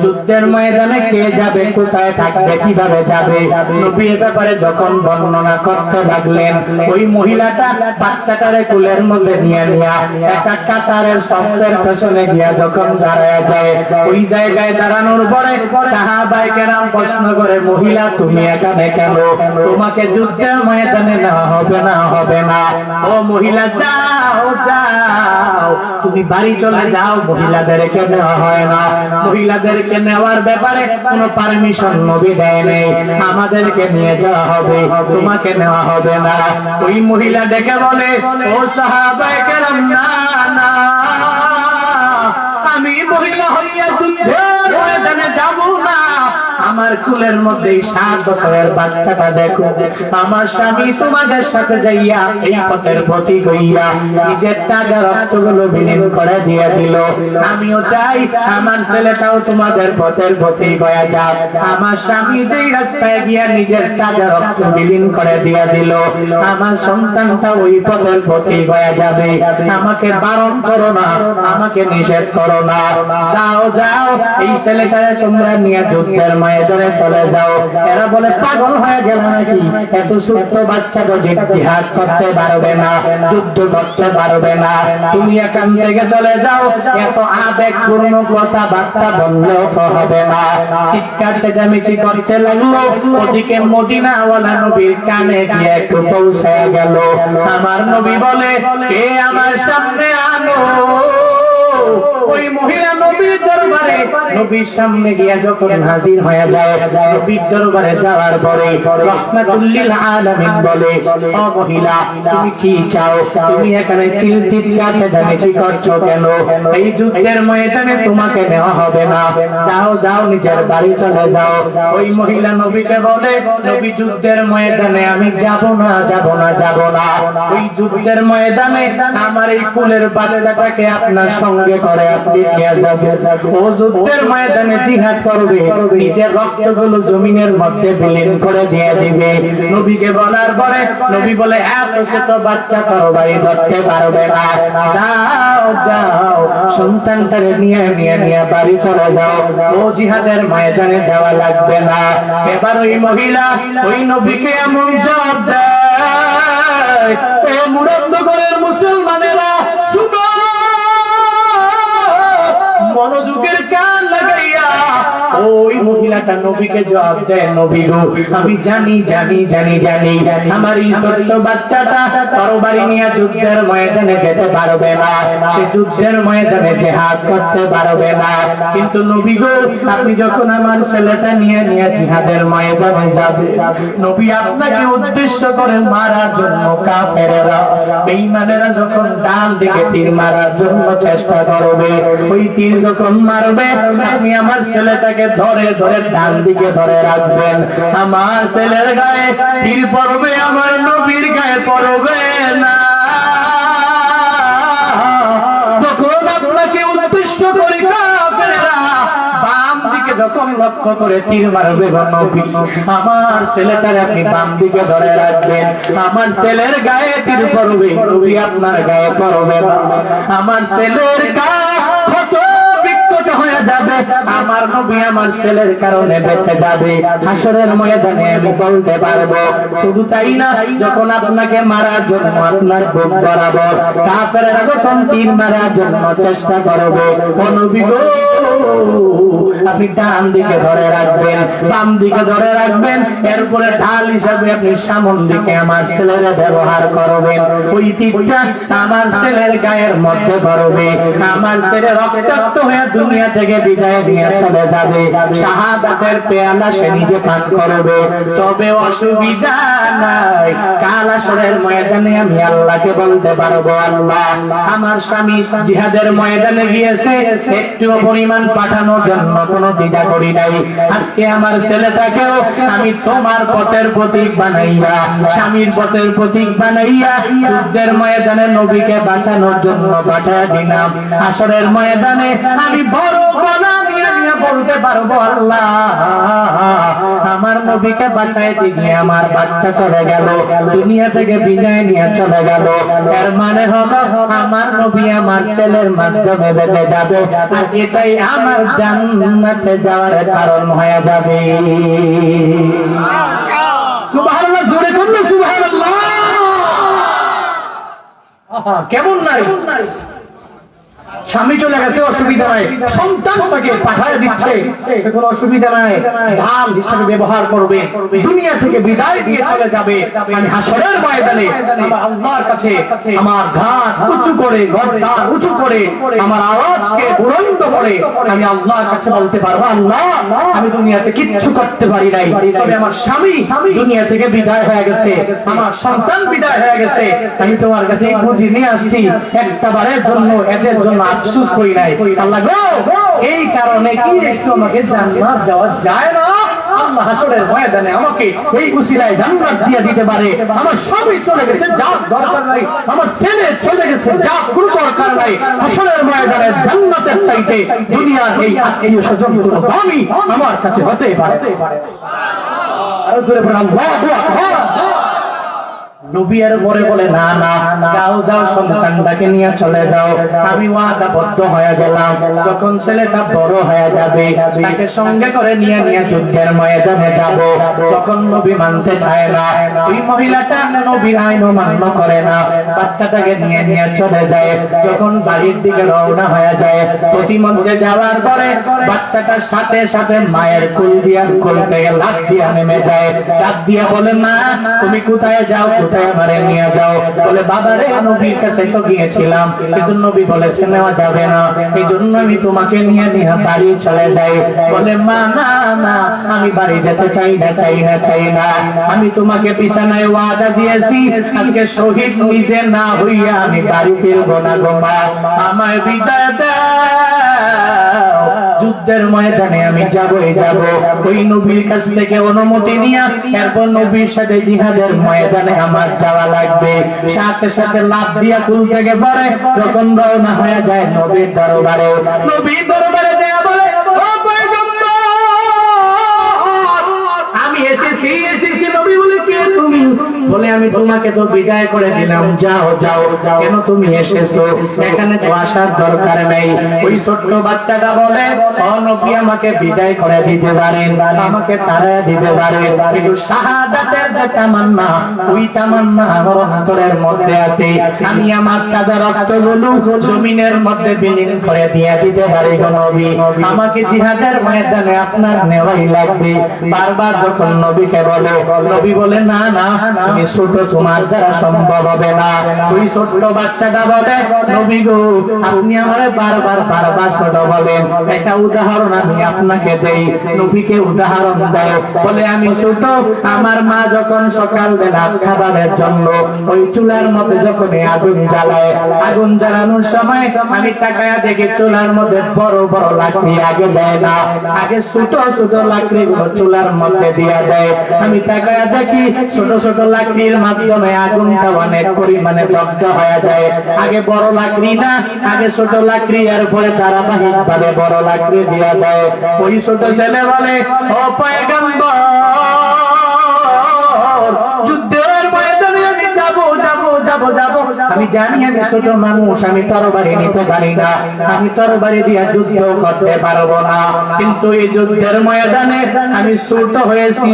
যুদ্ধের ময়দানে কে যাবে, কোথায় থাকবে, কিভাবে যাবে, নবী এ ব্যাপারে যখন বর্ণনা করতে লাগলেন, ওই মহিলাটা বাচ্চাটারে কুলের মধ্যে নিয়ে নিয়া একটা কাতারের শব্দের পেছনে গিয়া যখন দাঁড়ায় যায়, ওই জায়গায় দাঁড়ানোর পরে সাহাবায়ে কেরাম প্রশ্ন করে, মহিলা তুমি এখানে কেন, তোমাকে যুদ্ধের ময়দানে নেওয়া হবে না, হবে না, ও মহিলা যাও যাও, তুমি বাড়ি চলে যাও, মহিলাদেরকে নেওয়া হয় না, মহিলাদেরকে নেওয়ার ব্যাপারে কোনো পারমিশন নবী দেয় নেই, আমাদেরকে নিয়ে যাওয়া হবে, তোমাকে নেওয়া হবে না। ওই মহিলা ডেকে বলে, ও সাহাবায়ে কেরাম, না না, আমি মহিলা হইয়া যুদ্ধের ময়দানে যাব না, আমার কুলের মধ্যে 7 বছরের বাচ্চাটা দেখো। আমার স্বামী তোমাদের সাথে যাইয়া এই পথের প্রতি হইয়া নিজের তাজা রক্তগুলো বিলীন করে দিয়ে দিল। আমিও চাই আমার ছেলেটাও তোমাদের পথের প্রতি হয়ে যাক। আমার স্বামী যেই রাস্তায় গিয়া নিজের তাজা রক্ত বিলীন করে দিয়ে দিল, আমার সন্তানটা ওই পথের প্রতি হয়ে যাবে। আমাকে বারণ করো না, আমাকে নিষেধ করো না। যাও যাও, এই ছেলেটারে তোমরা নিয়ে যুদ্ধের ময়দানে চলে যাও। এরা বলে পাগল হয়ে গেল নাকি, এত ছোট্ট বাচ্চা জিহাদ করতে পারবে না, যুদ্ধ করতে পারবে না, তুমি এখান থেকে চলে যাও। এত আবেগপূর্ণ কথাবার্তা বললেও তো হবে না। চিৎকার চেঁচামেচি করতে লাগলো। ওদিকে মদিনাওয়ালা নবীর কানে গিয়ে একটু পৌঁছে গেল। আমার নবী বলে, কে আমার সামনে আনো। ওই মহিলা নবীর দরবারে, নবীর সামনে গিয়া যখন হাজির হয়ে যায়, নবীর দরবারে যাওয়ার পরে রাহমাতুল লিল আলামিন বলে, ও মহিলা, তুমি কি চাও? তুমি এখানে চিৎকার চেঁচামেচি করছো কেন? এই যুদ্ধের ময়দানে তোমাকে নেওয়া হবে না, যাও যাও, নিজের বাড়ি চলে যাও। ওই মহিলা নবীকে বলে, নবী, যুদ্ধের ময়দানে আমি যাব না, যাব না, যাব না। ওই যুদ্ধের ময়দানে আমার এই কুলের বাচ্চাটাকে আপনার সঙ্গে করে আপনি নিয়ে যাবেন। ও যুদ্ধের ময়দানে জিহাদ করবে, নিজের রক্তগুলো জমিনের মধ্যে বিলীন করে দিয়ে দিবে। নবীকে বলার পরে নবী বলে, এত ছোট বাচ্চা তরবারি ধরতে পারবে না, যাও যাও, সন্তানটারে নিয়ে নিয়ে নিয়ে বাড়ি চলে যাও। ও জিহাদের ময়দানে যাওয়া লাগবে না। এবার ওই মহিলা ওই নবীকে এমন জবাব দেয়, এ মুরাদনগরের মুসলমানেরা শুনো, মনোযোগের কান লাগাইয়া ওই মহিলাটা নবীকে জবাব দেয়, নবী গো, আমি জানি জানি জানি জানি আমার এই ছোট্ট বাচ্চাটা তরবারি নিয়ে যুদ্ধের ময়দানে যেতে পারবে না, সে যুদ্ধের ময়দানে জিহাদ করতে পারবে না। কিন্তু নবী গো, আপনি যখন আমার ছেলেটা নিয়ে নিয়ে জিহাদের ময়দানে যাবে, নবী আপনাকে উদ্দেশ্য করে মারার জন্য কাফেরেরা, বেঈমানেরা যখন ডান দিকে তীর মারার জন্য চেষ্টা করবে, ওই তীর যখন মারবে, আপনি আমার ছেলেটাকে ধরে ধরে ডান দিকে ধরে রাখবেন। আমার ছেলের গায়ে তীর পড়বে, আমার নবীর গায়ে পড়বে না। তখন আপনাকে উদ্দেশ্য করে কাফেররা বাম দিকে যখন লক্ষ্য করে তীর মারবে, নবী, আমার ছেলেটারে আপনি বাম দিকে ধরে রাখবেন। আমার ছেলের গায়ে তীর পড়বে, নবী আপনার গায়ে পড়বে না। আমার ছেলের গায়ে ক্ষত বিক্ষত হয়ে যাবে, আমার নবী আমার ছেলের কারণে বেঁচে যাবে। হাসরের ময়দানে আমি বলতে পারবো। শুধু তাই না, যখন আপনাকে মারার জন্য আপনার বুক বরাবর কাফেররা যখন তীর মারার জন্য চেষ্টা করবে, ও নবী গো, আপনি ডান দিকে ধরে রাখবেন, বাম দিকে ধরে রাখবেন, এরপরে ঢাল হিসাবে আপনি সামন দিকে আমার ছেলের ব্যবহার করবেন। ওই তীরটা আমার ছেলের গায়ের মধ্যে পড়বে, আমার ছেলে রক্তাক্ত হয়ে দুনিয়া থেকে বিদায় নিয়ে চলে যাবে, শাহাদাতের পেয়ালা সে নিজে পান করবে। তবে অসুবিধা নাই, কাল হাসরের ময়দানে আমি আল্লাহকে বলতে পারবো, আল্লাহ, আমার স্বামী জিহাদের ময়দানে গিয়েছে, একটু পরিমাণ পাঠানোর জন্য কোনো দ্বিধা করি নাই। আজকে আমার ছেলেটাকেও আমি তোমার পথের প্রতীক বানাইয়া, স্বামীর পথের প্রতীক বানাইয়া যুদ্ধের ময়দানে নবীকে বাঁচানোর জন্য পাঠিয়ে দিলাম। হাসরের ময়দানে আমি বড় গলা নিয়ে নিয়ে বলতে পারবো, আল্লাহ, আমার নবীকে বাঁচাইতে গিয়ে আমার বাচ্চা চলে গেল, দুনিয়া থেকে বিদায় নিয়ে চলে গেল। এর মানে হলো আমার নবী আমার ছেলের মাধ্যমে বেঁচে যাবে, আর এটাই আমার জান্নাতে যাওয়ার কারণ হয়ে যাবে। সুবহানাল্লাহ, জোরে বলুন সুবহানাল্লাহ। কেমন নাই, স্বামী চলে গেছে, অসুবিধা নাই, সন্তান তাকে পাঠায় দিচ্ছে, কোনো অসুবিধা নাই, ঢাল হিসেবে ব্যবহার করবে, দুনিয়া থেকে বিদায় দিয়ে চলে যাবে। আমি হাসরের ময়দানে আমার আল্লাহর কাছে আমার ঘাট উঁচু করে, গর্দান উঁচু করে, আমার আওয়াজকে বুলন্দ করে আমি আল্লাহর কাছে বলতে পারবো, আল্লাহ, আমি দুনিয়াতে কিচ্ছু করতে পারি নাই, তবে আমার স্বামী দুনিয়া থেকে বিদায় হয়ে গেছে, আমার সন্তান বিদায় হয়ে গেছে, আমি তোমার কাছে বুঝি নিয়ে আসছি, একটা বারের জন্য এদের জন্য আফসোস করি নাই। আল্লাহ গো, এই কারণে কি একটু আমাকে জান্নাত দেওয়া যায় না? আল্লাহ হাসরের ময়দানে আমাকে এই উসিলায় জান্নাত দিয়ে দিতে পারে। আমার সবই চলে গেছে, যা দরকার নাই, আমার ছেলে চলে গেছে, যা কোনো দরকার নাই, হাসরের ময়দানে জান্নাতের চাইতে দুনিয়ার এই আত্মীয় স্বজন কোনো দামি আমার কাছে হতে পারে। আরো জোরে বলেন আল্লাহু আকবার। নবী আর পরে বলে না না, যাও যাও, সন্তানটাকে নিয়ে চলে যাও। আমি ওয়াদাবদ্ধ হয়ে গেলাম, যখন ছেলেটা বড় হয়ে যাবে তাকে সঙ্গে করে নিয়ে নিয়ে যুদ্ধের ময়দানে যাব। যখন নবী মানতে চায় না, ওই মহিলাটা নবীর আইন মান্য করে না, বাচ্চাটাকে নিয়ে নিয়ে চলে যায়। যখন বাড়ির দিকে রওনা হয়ে যায়, প্রতিমধ্যে যাওয়ার পরে বাচ্চাটার সাথে সাথে মায়ের কুল দিয়া কুল থেকে লাফ দিয়া নেমে যায়। লাফ দিয়া বলে মা তুমি কোথায় যাও, কোথায় আমারে নিয়ে যাও? বলে বাবারে নবীর কাছে তো গিয়েছিলাম, কিন্তু নবী বলেছে নেওয়া যাবে না, এই জন্য আমি তোমাকে নিয়ে নিয়ে বাড়ি চলে যাই। বলে মা না না, আমি বাড়ি যেতে চাই না, চাই না, চাই না, আমি তোমাকে বিছানায় ওয়াদা দিয়েছি, আজকে শহীদ নিজে না হইয়া আমি বাড়ি ফিরবো না গো মা, আমায় বিদায় দাও, যুদ্ধের ময়দানে আমি যাবই যাব। ওই নবীর কাছ থেকে অনুমতি নিয়ে এরপর নবীর সাথে জিহাদের ময়দানে আমার যাওয়া লাগবে। সাথে সাথে লাফ দিয়া কুল থেকে পরে যখন রওনা হয়ে যায় নবীর দরবারে, নবীর দরবারে দেয়া বলে ও পয়গম্বর আমি এসেছি, এসেছি। নবী বলে কে তুমি? বলে আমি তোমাকে তো বিদায় করে দিলাম, যাও যাও। কেন তুমি এসেছো? এখানে তো আসার দরকার নেই। ওই ছোট্ট বাচ্চাটা বলে ও নবী আমাকে বিদায় করে দিতে পারেন, আমাকে তাড়ায় দিতে পারেন, কিন্তু শাহাদাতের যে তামান্না, ওই তামান্না আমার অন্তরের মধ্যে আছে। আমি আমার তাজা রক্তগুলো জমিনের মধ্যে বিলীন করে দিয়ে দিতে পারি গো নবী, আমাকে জিহাদের ময়দানে আপনার নেওয়াই লাগবে। বারবার যখন নবীকে বলে, নবী বলে না না তুমি ছোট, তোমার দ্বারা সম্ভব হবে না। ওই ছোট্ট বাচ্চাটা বলে নবী গো আপনি আমার বারবার বারবার ছোট বলেন, একটা উদাহরণ আমি আপনাকে দেই। নবীকে উদাহরণ দেয়, বলে আমি ছোট, আমার মা যখন সকালবেলা খাবারের জন্য ওই চুলার মধ্যে যখন আগুন জ্বালায়, আগুন জ্বালানোর সময় আমি তাকায়া দেখি চুলার মধ্যে বড় বড় লাকড়ি আগে দেয় না, আগে ছোট ছোট লাকড়ি গুলো চুলার মধ্যে দিয়া দেয়। আমি তাকায়া দেখি ছোট ছোট লাকড়ির মাধ্যমে আগুনটা অনেক পরিমাণে দগ্ধ হয়ে যায়। আগে বড় লাকড়ি না, আগে ছোট লাকড়ি, এরপরে ধারাবাহিক ভাবে বড় লাকড়ি দিয়া দেয়। ওই ছোট ছেলে বলে ও পয়গম্বর যুদ্ধের ময়দানে আমি যাবো যাবো যাবো যাবো, আমি জানি আমি ছোট মানুষ, আমি তরবারি নিতে পারি না, আমি তরবারি দিয়া যুদ্ধ করতে পারবো না, কিন্তু এই যুদ্ধের ময়দানে আমি ছোট হয়েছি,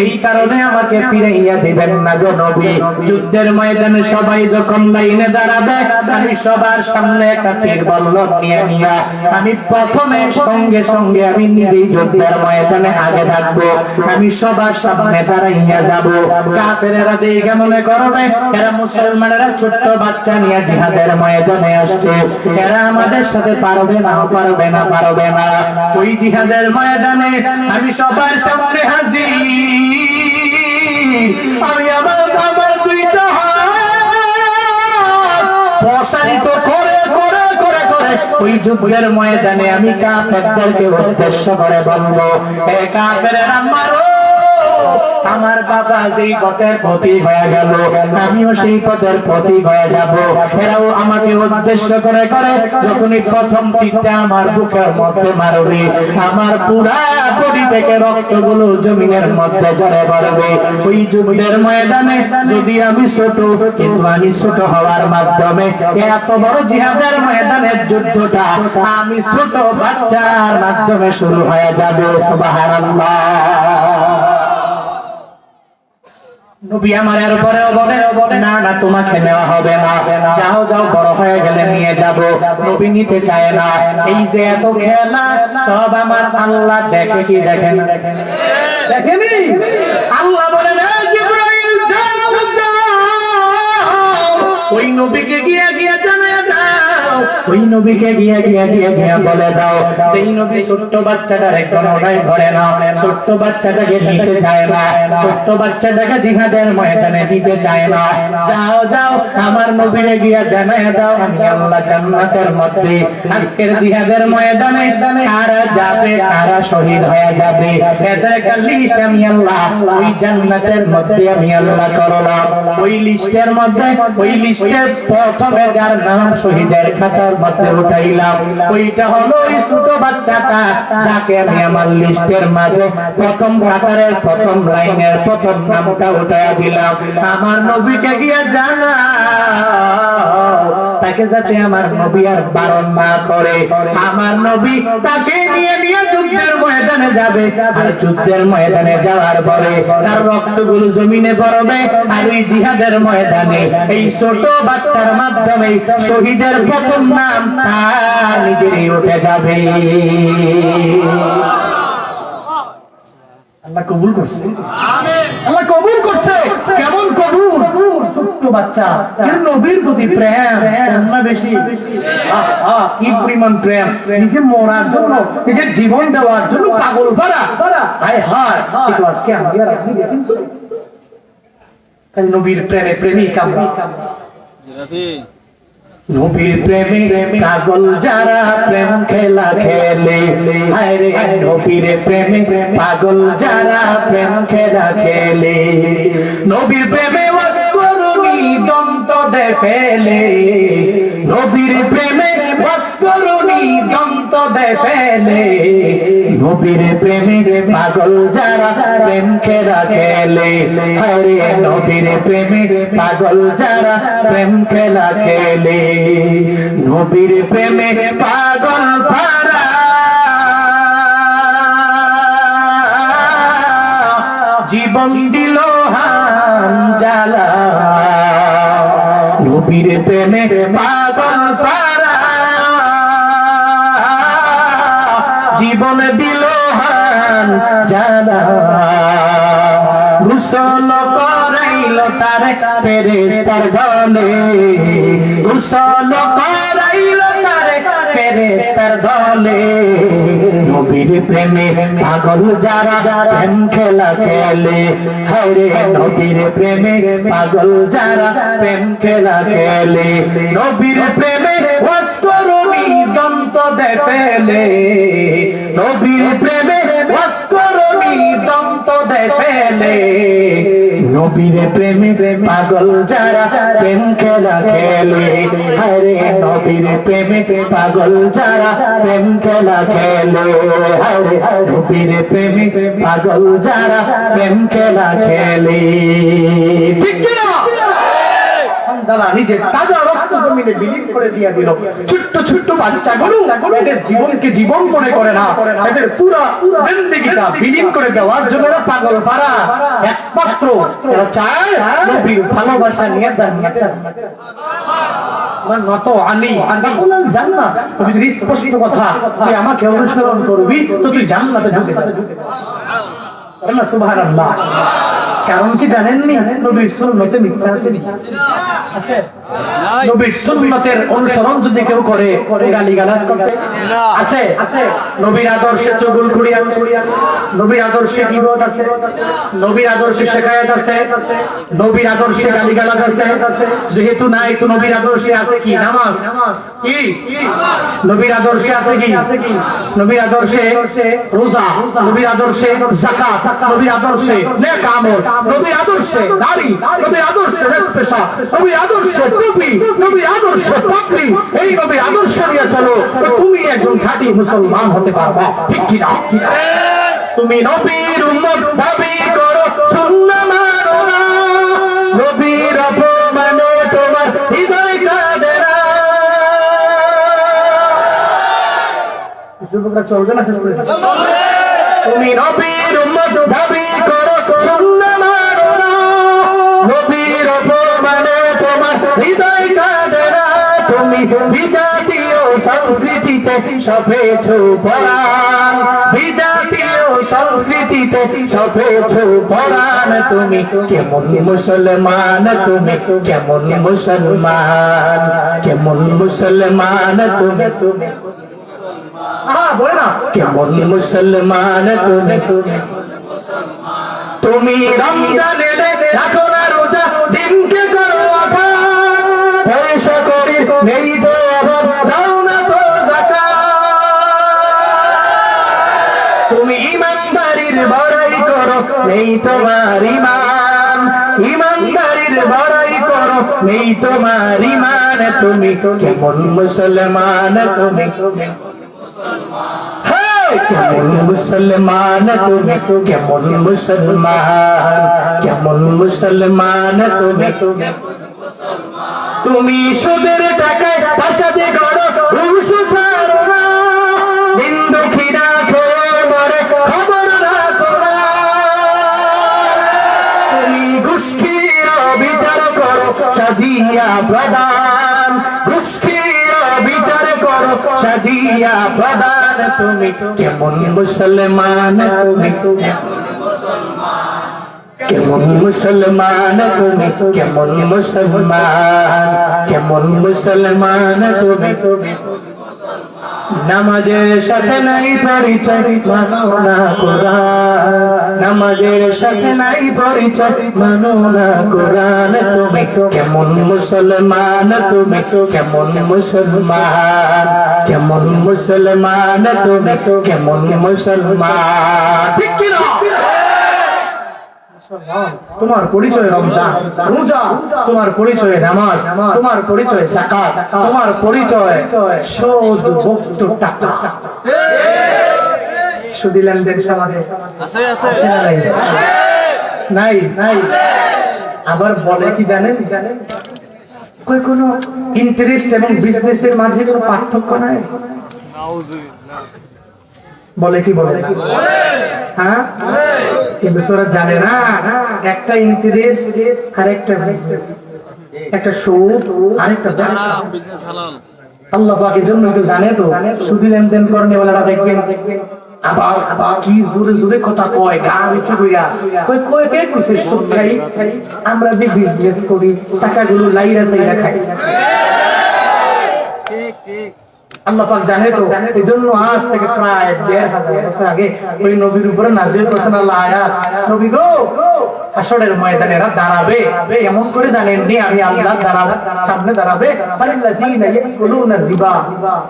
এই কারণে আমাকে ফিরাইয়া দিবেন না গো নবী। যুদ্ধের ময়দানে সবাই যখন লাইনে দাঁড়াবে, আমি সবার সামনে একটা তীর বল্লভ নিয়ে নিয়া আমি প্রথমে সঙ্গে সঙ্গে আমি নিজেই যুদ্ধের ময়দানে আগে থাকবো, আমি সবার সামনে দাঁড়াইয়া যাবো। কাফেরেরা দেখে মনে করবে এরা মুসলমানেরা ছোট্ট বাচ্চা নিয়ে জিহাদের ময়দানে আসছে, এরা আমাদের সাথে পারবে না, পারবে না, পারবে না। ওই জিহাদের ময়দানে আমি সবার সামনে হাজির, আমি আমার দুইটা হাত প্রসারিত করে করে করে করে ওই যুদ্ধের ময়দানে আমি কাফেরদেরকে উদ্দেশ্য করে বলবো, এ কাফেরেরা মারো, আমার বাবা যেই পথের প্রতীক হয়ে গেল আমিও সেই পথের প্রতীক হয়ে যাব। এরাও আমাকে উদ্দেশ্য করে করে যখনই প্রথম তীরটা আমার বুকের মধ্যে মারবে, আমার পুরা বডি থেকে রক্তগুলো জমিনের মধ্যে ঝরে পড়বে। ওই যুদ্ধের ময়দানে যদি আমি ছোট, কিন্তু আমি ছোট হওয়ার মাধ্যমে এত বড় জিহাদের ময়দানের যুদ্ধটা আমি ছোট বাচ্চার মাধ্যমে শুরু হয়ে যাবে। সুবহানাল্লাহ। নবী আমার এরপরেও বলে না না তোমাকে নেওয়া হবে না, যাও যাও, বড় হয়ে গেলে নিয়ে যাব। নবী নিতে চায় না। এই যে এত খেলা সব আমার আল্লাহ দেখে কি দেখেন? দেখেনি? আল্লাহ বলে না জিবরাইল যাও যাও, ওই নবীকে গিয়ে গিয়ে জানায় দাও, ওই নবীকে গিয়ে বলে দাও, যেই নবী ছোট্ট বাচ্চাটারে কোনোটাই ধরে না, ছোট্ট বাচ্চাটাকে নিতে চায় না, ছোট্ট বাচ্চাটাকে জিহাদের ময়দানে দিতে চায় না, যাও যাও আমার নবীরে গিয়া জানায় দাও আমি আল্লাহ জান্নাতের মধ্যে আজকের জিহাদের ময়দানে কারা যাবে কারা শহীদ হয়ে যাবে এদের একটা লিস্ট আমি আল্লাহ ওই জান্নাতের মধ্যে আমি আল্লাহ করলাম। ওই লিস্টের মধ্যে ওই লিস্টের প্রথমে যার নাম শহীদের খাতার মধ্যে উঠাইলাম ওইটা হলো ওই ছোট বাচ্চাটা যাকে আমি আমার লিস্টের মাঝে প্রথম কাতারের প্রথম লাইনের প্রথম নামটা উঠাইয়া দিলাম। আমার নবীকে গিয়ে জানা তাকে যাতে আমার নবী আর বারণ না করে, আমার নবী তাকে নিয়ে নিয়ে যুদ্ধের ময়দানে যাবে, আর যুদ্ধের ময়দানে যাওয়ার পরে তার রক্তগুলো জমিনে পড়বে, আর ওই জিহাদের ময়দানে এই ছোট বাচ্চার মাধ্যমে শহীদের প্রথম নাম তার নিজেরই উঠে যাবে। আল্লাহ কবুল করছে, আল্লাহ কবুল করছে। কেমন কবুল? ছোট্ট বাচ্চা এর নবীর প্রতি প্রেম না বেশি, কি পরিমাণ প্রেম, নিজে মরার জন্য নিজের জীবন দেওয়ার জন্য পাগল পারা। হায় হায়, কিন্তু আজকে আমাদের আপনি দেখেন তো নবীর প্রেমে প্রেমিক আমরা, নবীর প্রেমে পাগল যারা প্রেম খেলা খেলে, হায় রে নবীর প্রেমে পাগল যারা প্রেম খেলা খেলে, নবীর প্রেমে ওয়াসকরুনি দন্ত দে ফেলে, নবীর প্রেমে ওয়াসকরুনি দন্ত দে ফেলে, নবীর প্রেমে পাগল যারা প্রেম খেলা খেলে, হায় রে নবীর প্রেমে পাগল যারা প্রেম খেলা খেলে, নবীর প্রেমে পাগল পারা জীবন দিল হানজালা, নবীর প্রেমে পাগল পারা জীবন দিল হানজালা, গোসল করাইল তার ফেরেশতার দলে, গোসল করাইল তার ফেরেশতার দলে, নবীর প্রেমে পাগল যারা প্রেম খেলা খেলে, হায় রে নবীর প্রেমে পাগল যারা প্রেম খেলা খেলে, নবীর প্রেমে ওয়াসকরুনি দন্ত দে ফেলে, নবীর প্রেমে ওয়াসকরুনি দন্ত দে ফেলে, নবীর প্রেমে পাগল যারা প্রেম খেলা খেলে, হায় রে নবীর প্রেমে পাগল যারা প্রেম খেলা খেলে, হায় রে নবীর প্রেমে পাগল যারা প্রেম খেলা খেলে। ঠিক কিনা? নিজের তাজা রক্ত জমিনে বিলীন করে দিয়ে দিল। ছোট্ট ছোট্ট বাচ্চাগুলো এদের জীবনকে জীবন মনে করে না, এদের পুরো জিন্দেগিটা বিলীন করে দেওয়ার জন্য পাগল পারা। একমাত্র এরা চায় নবীর ভালোবাসা নিয়ে জান্নাতে নত আনি জান্নাত। নবীর স্পষ্ট কথা, তুই আমাকে অনুসরণ করবি তো তুই জান্নাতে ঢুকে যাবি। সুবহানাল্লাহ। কারণ কি জানেননি? নবীর সুন্নতে মিথ্যা আছে। নবীর সুন্নতের অনুসরণ যদি কেউ করে গালিগালাজ করতে আছে, নবীর আদর্শে চুগলখড়ি আছে, নবীর আদর্শে বিরোধ আছে, নবীর আদর্শে শেখায়াত আছে, নবীর আদর্শে গালিগালাজ আছে। যেহেতু নাই তো নবীর আদর্শে আছে কি? নামাজ। কি নবীর আদর্শে আছে কি? নবীর আদর্শে রোজা, নবীর আদর্শে যাকাত, নবীর আদর্শে নেক আমল, নবীর আদর্শে দাড়ি, নবীর আদর্শে পেশা, নবীর আদর্শে টুপি, নবীর আদর্শে পাগড়ি। এই নবীর আদর্শ নিয়ে চলো, তুমি একজন খাঁটি মুসলমান হতে পারবে। ঠিক কিনা? তুমি নবীর উম্মত দাবি করো, সুন্নাহ মানো না, নবীর অপমানে তোমার হৃদয় কাঁদে না। যুবকরা চলবে না? তুমি নবীর উম্মত দাবি করো, সুন্নাহ মানো না, নবীর অপমানে তোমার হৃদয় কাঁদে না। তুমি বিজাতীয় সংস্কৃতিতে সপেছো পরাণ, বিজাতীয় সংস্কৃতিতে সপেছো পরাণ। তুমি কেমন মুসলমান, তুমি কেমন মুসলমান, কেমন মুসলমান তুমি, বলে না কেমন মুসলমান তুমি, তুমি রমজানে রাখো না রোজা, দিনকে করো আঘাত, পয়সা করি নেই তো অভাব, দাও না তো যাকাত। তুমি ইমানদারির বড়াই করো, নেই তোমার ইমান, ইমানদারির বড়াই করো, নেই তোমার ইমান। তুমি কেমন মুসলমান তুমি, কেমন মুসলমান তুমি, কেমন মুসলমান, কেমন মুসলমান তুমি, তুমি সুদের টাকায় বাসাতে করো, ঘুষ ছাড়ো না, নিন্দু খিরা খেয়ে মরে খবর রাখো না। তুমি ঘুষ খেয়ে বিচার করো, সাজিয়া প্রদান, ঘুষ খেয়ে বিচার করো, সাজিয়া প্রদান। তুমি কেমন মুসলমান তুমি, কেমন মুসলমান তুমি, কেমন মুসলমান, কেমন মুসলমান তুমি, নামাজের সাথে নাই পরিচয়, মানো না কোরআন, নামাজের সাথে নাই পরিচয়, মানো না কোরআন। তুমি কেমন মুসলমান তুমি, কেমন মুসলমান, কেমন মুসলমান তুমি, কেমন মুসলমান। ঠিক কি না? তোমার পরিচয় রমজান, রোজা, তোমার পরিচয় নামাজ, তোমার পরিচয় যাকাত, তোমার পরিচয় সুদ মুক্ত টাকা। সুদী লেনদেন সমাজে আছে, আছে নাই? নাই। আবার বলে কি জানেন, কোনো ইন্টারেস্ট এবং বিজনেসের মাঝে কোনো পার্থক্য নাই। বলে কি বলে, হ্যাঁ, কিন্তু ওরা জানে না একটা ইন্টারেস্ট আর একটা বিজনেস, একটা সুদ আর একটা ব্যবসা। আল্লাহ পাকের জন্য একটু জানে তো, সুদী লেনদেন করেন ওনারা দেখবেন আবার আবার কি জোরে জোরে কথা কয়, গা নিচে কইরা কই কই কে কইছে সুদ খাই, আমরা যে বিজনেস করি টাকাগুলো লাইরা চাইরা খাই। ঠিক ঠিক আল্লাহ পাক জানে তো, এই জন্য আজ থেকে প্রায় ১,৫০০ বছর আগে ওই নবীর উপরে নাজিল করেছেন আল্লাহ আয়াত, নবী গো হাসরের ময়দানে এরা দাঁড়াবে, এমন করে জানেননি আমি আল্লাহ দাঁড়াবো, সামনে দাঁড়াবে, আল্লাযীনা ইয়াকুলুনা রিবা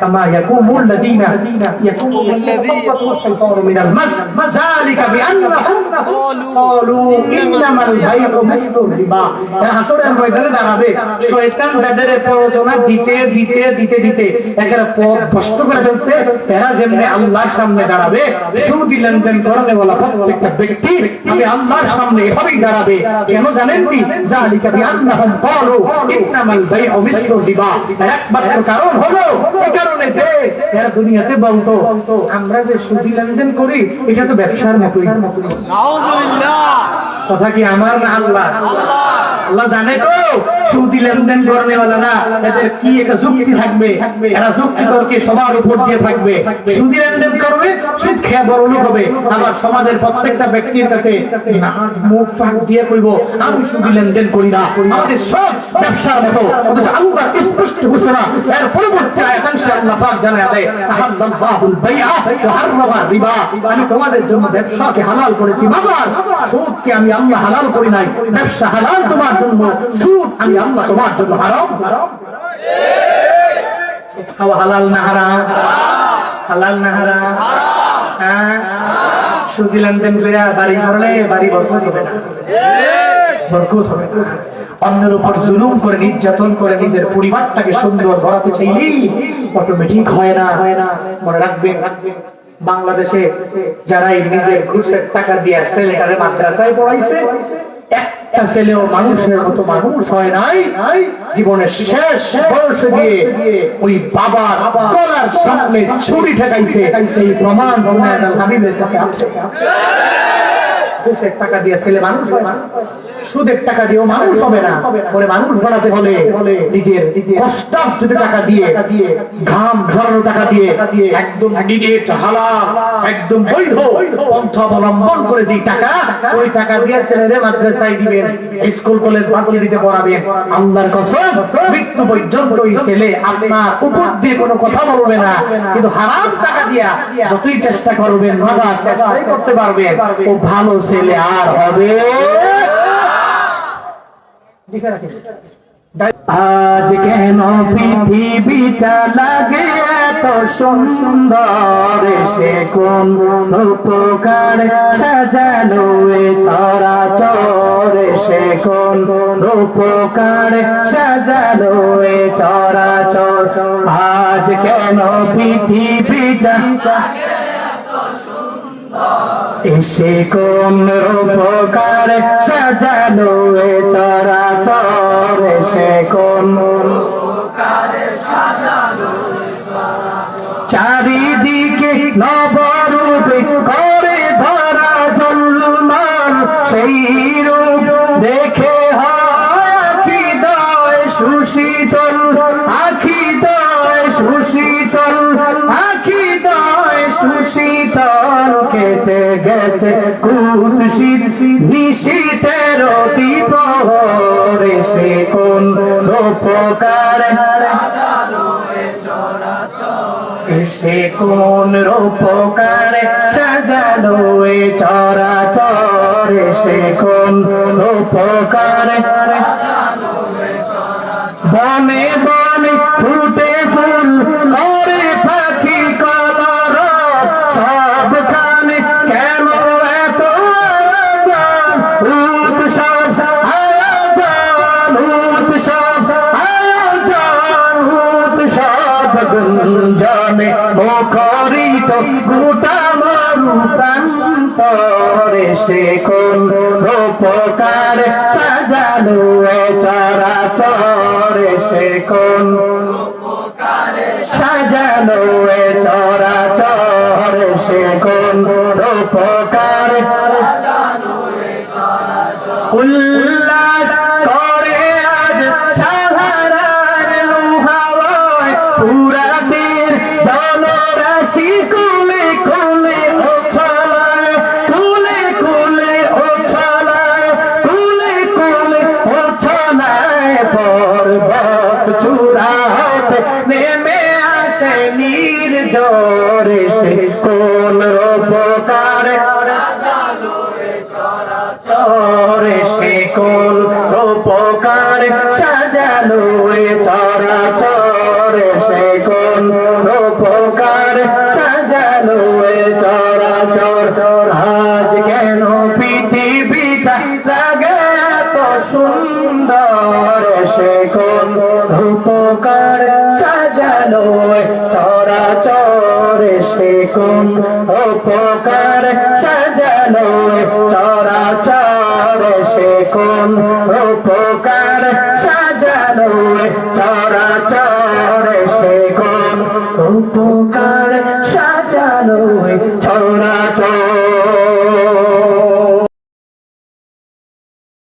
কামা ইয়াকুমুল লাযীনা ইয়াকুমুনা শাইতানু মিনাল মাস, যালিকা বিআন্নাহুম ক্বালু ইন্নামাল বাইউ মিসলু রিবা। এরা হাসরের ময়দানে দাঁড়াবে, শয়তান তাদের প্ররোচনা দিতে দিতে দিতে দিতে একেবারে পথ ভ্রষ্ট করে ফেলছে। এরা যেমনি আল্লাহর সামনে দাঁড়াবে, সুদী লেনদেন করনে বলা প্রত্যেকটা ব্যক্তি আমি আল্লাহর সামনে এভাবেই দাঁড়াবে। কেন জানেন কি? যালিকা বিআন্নাহুম ক্বালু ইন্নামাল বাইউ মিসলু রিবা। একমাত্র কারণ হলো এই কারণে যে এরা দুনিয়াতে বলতো আমরা যে সুদী লেনদেন করি এটা তো ব্যবসার মতোই। নাউযুবিল্লাহ। কথা কি আমার না আল্লাহ? আল্লাহ জানে তো সুদী লেনদেন করনে ওয়ালারা এদের কি একটা যুক্তি থাকবে, এরা যুক্তি তর্কে সবার উপর দিয়ে থাকবে, সুদী লেনদেন করবে, সুদ খেয়ে বড় লোক হবে। আবার সমাজের প্রত্যেকটা ব্যক্তির কাছে মুখ ফাঁক দিয়ে কইব আমি সুদী লেনদেন করি না, আমাদের সব ব্যবসার মতো। অথচ আল্লাহ স্পষ্ট ঘোষণা, এর পরবর্তী আয়াতাংশে আল্লাহ পাক জানায় দেয় আহাল্লাল্লাহুল বাইআ ওয়া হাররামা রিবা, আমি তোমাদের জন্য ব্যবসাকে হালাল করেছি, মাগার সুদকে আমি আল্লাহ হালাল করি নাই। ব্যবসা হালাল তোমার জন্য, সুদ আমি আল্লাহ তোমার জন্য হারাম। খাওয়া হালাল না হারাম? হালাল না হারাম? হ্যাঁ, সুদী লেনদেন করে বাড়ি করলে বাড়ি বরকত হবে না, বরকত হবে না। অন্যের উপর জুলুম করে নির্যাতন করে নিজের পরিবারটাকে সুন্দর গড়াতে চাইলেই অটোমেটিক হয় না। মনে রাখবেন বাংলাদেশে যারাই নিজের ঘুষের টাকা দিয়ে ছেলেটারে মাদ্রাসায় পড়াইছে, একটা ছেলেও মানুষের মতো মানুষ হয় নাই। জীবনের শেষ বয়সে গিয়ে ওই বাবার গলার সামনে ছুরি ঠেকাইছে, এই প্রমাণ হাবিবের কাছে আছে। ঘুষের টাকা দিয়ে ছেলে মানুষ হয় না। সুদের টাকা দিয়েও মানুষ হবে না। পরে মানুষ বানাতে হলে নিজের কষ্টার্জিত টাকা দিয়ে, ঘাম ঝরানো টাকা দিয়ে, একদম ডিরেক্ট হালাল একদম বৈধ পন্থা অবলম্বন করে যে টাকা, ওই টাকা দিয়ে ছেলেরে মাদ্রাসায় দিবেন, স্কুল কলেজ ভার্সিটিতে পড়াবেন। আল্লাহর কসম, মৃত্যু পর্যন্ত ওই ছেলে আপনার উপর দিয়ে কোনো কথা বলবে না। কিন্তু হারাম টাকা দিয়া যতই চেষ্টা করবেন, বাবা চেষ্টাই করতে পারবেন, ও ভালো ছেলে আর হবে। আজ কেন পৃথিবীটা লাগে এত সুন্দর, সে কোন উপকার সাজানো এ চরাচর, সে কোন উপকার সাজানো এ চরাচর। আজ কেন পৃথিবীটা এসে কোন উপকার সাজানো এ চরাচর, সে কোন চারিদিকে নবরূপে করে ধরা জলমান, সেই রূপ দেখে আখিদয় সুশীতল, আখিদয় সুশীতল, আখিদয় সুশীতল। কেটে গেছে কুৎসিত নিশীতের দ্বীপহর, সে কোন উপকার সে কোন উপকার সাজানো এ চরাচর, সে কোন উপকার। বনে বনে ফুটে ফুল করে পাখি কলর, সবখানে কেন এত আয়োজন, উৎসব আয়োজন, উৎসব আয়োজন, উৎসব গুঞ্জনে মুখরিত গোটা মরু প্রান্তরে, সে কোন উপকার সাজানো এ চরাচর, সে কোন সাজানো এ চরাচর, সে কোন উপকার। উল্লাস করে আজ সাহারার লোহাওয়ায়, পুরা বীর জলরাশি কুলে কুলে ওছলায়, কুলে কুলে ওছলায়, কুলে কুলে ওছলায়। পর্বত চূড়া হতে নেমে আসে নির্ঝরে, সে কোন উপকার চরে, সে কোন উপকার সাজানো এ চরাচর, সে কোন উপকার সাজানো এ চরাচর। আজ কেন পৃথিবীটা লাগে এত সুন্দর, সে কোন উপকার সাজানো এ চরাচর, সে কোন উপকার সাজানো এ চরাচর, সে কোন উপকার সাজানো এ চরাচর, সে কোন উপকার সাজানো এ